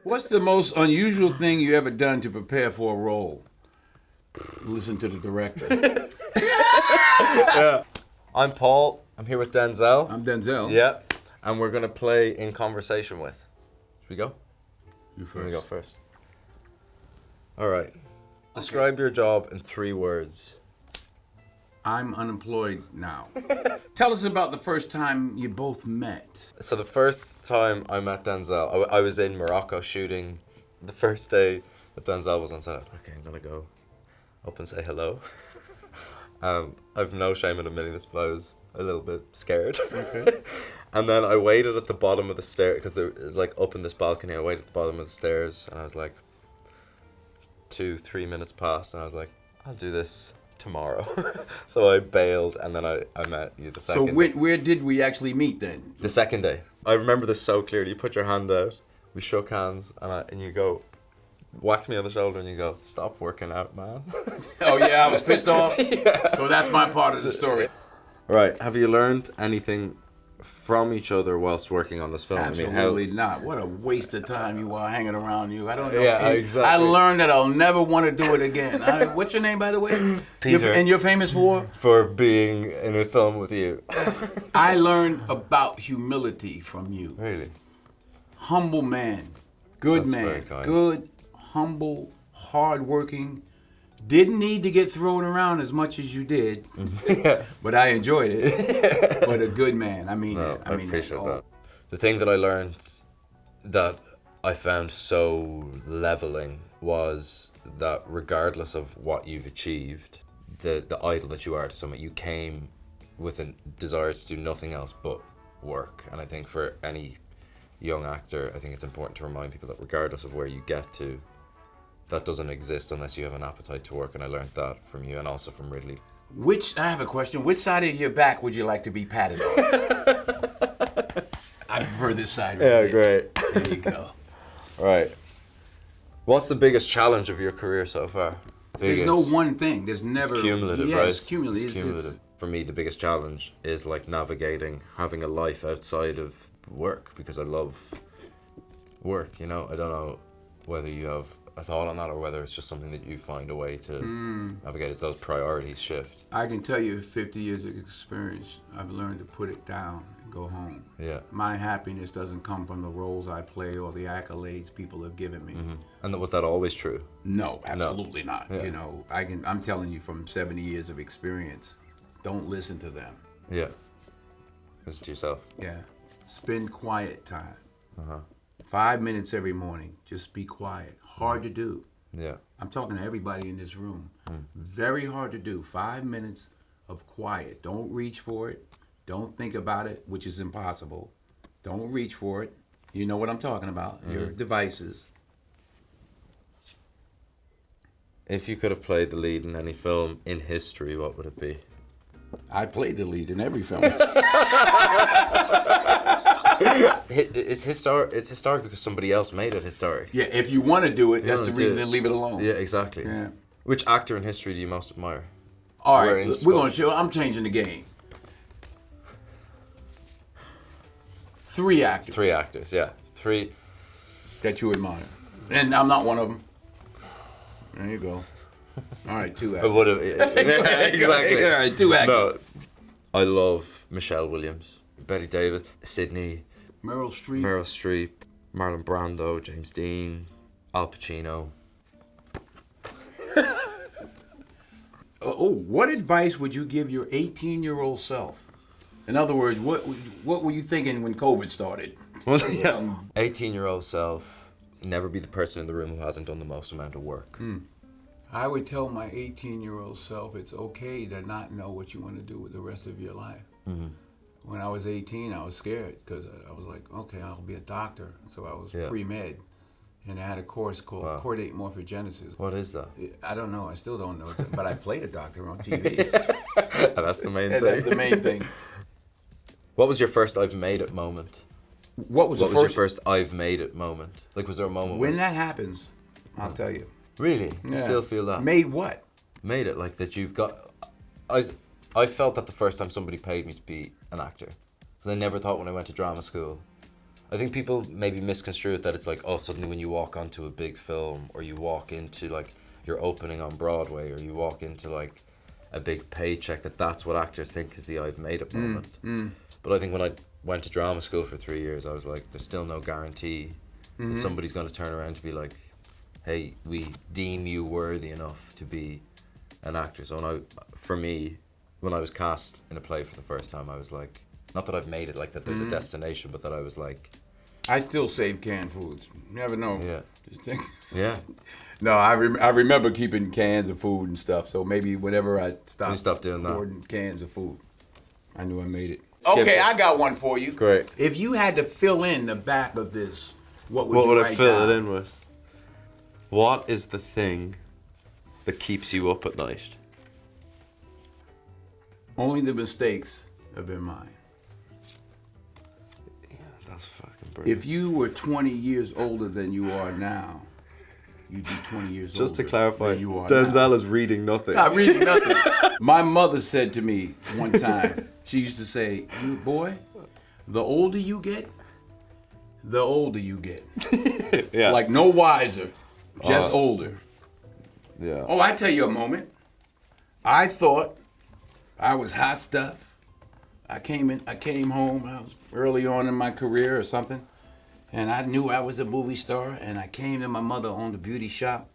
What's the most unusual thing you ever done to prepare for a role? Listen to the director. Yeah. I'm Paul. I'm here with Denzel. I'm Denzel. Yeah. And we're going to play In Conversation With. Should we go? You first. Let me go first. All right. Describe your job in 3 words. I'm unemployed now. Tell us about the first time you both met. So the first time I met Denzel, I was in Morocco shooting. The first day that Denzel was on set, I was like, okay, I'm going to go up and say hello. I've no shame in admitting this, but I was a little bit scared. Okay. And then I waited at the bottom of the stair, because there is like up in this balcony, I waited at the bottom of the stairs, and I was like, 2-3 minutes passed, and I was like, I'll do this tomorrow. So I bailed, and then I met you the second So where did we actually meet then? The second day. I remember this so clearly. You put your hand out, we shook hands, and you go, whacked me on the shoulder, and you go, stop working out, man. Oh yeah, I was pissed off? Yeah. So that's my part of the story. Right, have you learned anything from each other whilst working on this film? Absolutely not. What a waste of time you are hanging around you. I don't know. Yeah, exactly. I learned that I'll never want to do it again. What's your name, by the way? Peter. And you're famous for? For being in a film with you. I learned about humility from you. Really? Humble man. Good That's man. very kind. Good, humble, hardworking. Didn't need to get thrown around as much as you did, Yeah. but I enjoyed it. But a good man. I mean No, that. I mean appreciate that. that. The thing that I learned that I found so leveling was that regardless of what you've achieved, the idol that you are to someone, you came with a desire to do nothing else but work. And I think for any young actor, I think it's important to remind people that regardless of where you get to, that doesn't exist unless you have an appetite to work, and I learned that from you and also from Ridley. I have a question. Which side of your back would you like to be patted on? I prefer this side. Right Yeah, here. great. There you go. Right. What's the biggest challenge of your career so far? There's no one thing. There's never. It's cumulative, yes, right? It's cumulative. It's cumulative. For me, the biggest challenge is like navigating, having a life outside of work, because I love work, you know? I don't know whether you have a thought on that or whether it's just something that you find a way to navigate as those priorities shift. I can tell you 50 years of experience, I've learned to put it down and go home. Yeah. My happiness doesn't come from the roles I play or the accolades people have given me. Mm-hmm. And was that always true? No, absolutely not. Yeah. You know, I'm telling you from 70 years of experience, don't listen to them. Yeah. Listen to yourself. Yeah. Spend quiet time. Uh-huh. 5 minutes every morning. Just be quiet. Hard to do. Yeah. I'm talking to everybody in this room. Very hard to do. 5 minutes of quiet. Don't reach for it. Don't think about it, which is impossible. Don't reach for it. You know what I'm talking about. Your devices. If you could have played the lead in any film in history, what would it be? I played the lead in every film. It's historic because somebody else made it historic. Yeah, if you want to do it, that's the reason do to it. leave it alone. Yeah, exactly. Yeah. Which actor in history do you most admire? All We're right, in we're going to show. I'm changing the game. 3 actors 3 actors, yeah. 3. that you admire. And I'm not one of them. There you go. All right, 2 I actors. would have. Exactly. All right, 2 actors. No, I love Michelle Williams, Betty Davis, Sydney, Meryl Streep. Meryl Streep, Marlon Brando, James Dean, Al Pacino. What advice would you give your 18-year-old self? In other words, what were you thinking when COVID started? 18-year-old self, never be the person in the room who hasn't done the most amount of work. I would tell my 18-year-old self it's okay to not know what you want to do with the rest of your life. When I was 18, I was scared because I was like, okay, I'll be a doctor. So I was pre-med. And I had a course called Chordate Morphogenesis. What is that? I don't know. I still don't know. But I played a doctor on TV. And that's the main thing. That's the main thing. What was your first I've made it moment? What was your first I've made it moment? Like, was there a moment When that happens, I'll tell you. Really? You Yeah. still feel that? Made what? Made it, like that you've got... I felt that the first time somebody paid me to be an actor. Because I never thought when I went to drama school I think people maybe misconstrue it that it's like, oh, suddenly when you walk onto a big film, or you walk into like your opening on Broadway, or you walk into like a big paycheck, that's what actors think is the I've made it moment. But I think when I went to drama school for 3 years, I was like, there's still no guarantee that somebody's going to turn around to be like, hey, we deem you worthy enough to be an actor. So for me, when I was cast in a play for the first time, I was like, not that I've made it, like that there's a destination, but that I was like... I still save canned foods. You never know. Yeah. Just think. Yeah. No, I remember keeping cans of food and stuff, so maybe whenever I stopped doing that. Ordering cans of food, I knew I made it. Skip Okay, it. I got one for you. Great. If you had to fill in the back of this, what would What you would write I fill down? it in with? What is the thing that keeps you up at night? Only the mistakes have been mine. Yeah, that's fucking brilliant. If you were 20 years older than you are now, you'd be 20 years older Just to clarify, than you are Denzel now. is reading nothing. Not reading nothing. My mother said to me one time, she used to say, "You boy, the older you get, the older you get." Yeah. Like no wiser, just older. Yeah. Oh, I tell you a moment. I thought I was hot stuff. I came home. I was early on in my career or something, and I knew I was a movie star. And I came to my mother owned a beauty shop,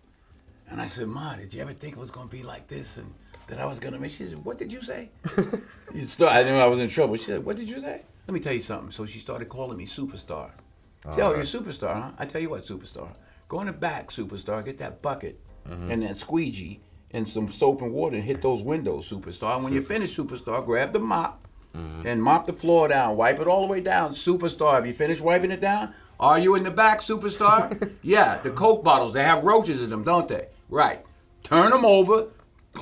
and I said, "Ma, did you ever think it was gonna be like this, and that I was gonna make?" She said, "What did you say?" I knew I was in trouble. She said, "What did you say?" Let me tell you something. So she started calling me superstar. She said, "Oh, you're a superstar, huh?" I tell you what, superstar. Go in the back, superstar. Get that bucket and that squeegee and some soap and water and hit those windows, superstar. And when you finish, superstar, grab the mop and mop the floor down. Wipe it all the way down, superstar. Have you finished wiping it down? Are you in the back, superstar? Yeah, the Coke bottles, they have roaches in them, don't they? Right. Turn them over.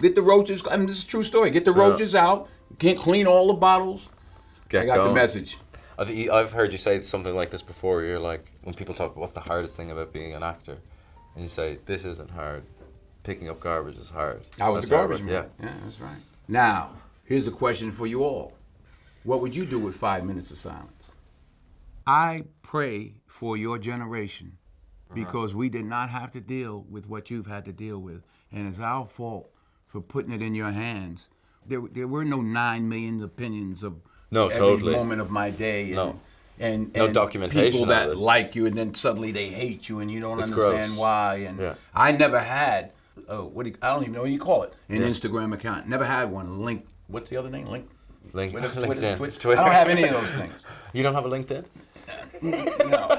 Get the roaches. I mean, this is a true story. Get the roaches out. Can't clean all the bottles. I got the message. I've heard you say something like this before. You're like, when people talk about what's the hardest thing about being an actor, and you say, this isn't hard. Picking up garbage is hard. I was That's a garbage hard, man. Yeah, that's right. Now, here's a question for you all. What would you do with 5 minutes of silence? I pray for your generation because we did not have to deal with what you've had to deal with. And it's our fault for putting it in your hands. There were no 9 million opinions of every moment of my day. And no documentation people of that it. like you and then suddenly they hate you and you don't It's understand gross. why. And I never had, I don't even know what you call it, an Instagram account. Never had one. Link, what's the other name? LinkedIn. Twitter. I don't have any of those things. You don't have a LinkedIn? No.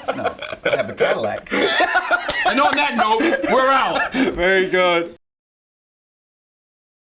I have a Cadillac. And on that note, we're out. Very good.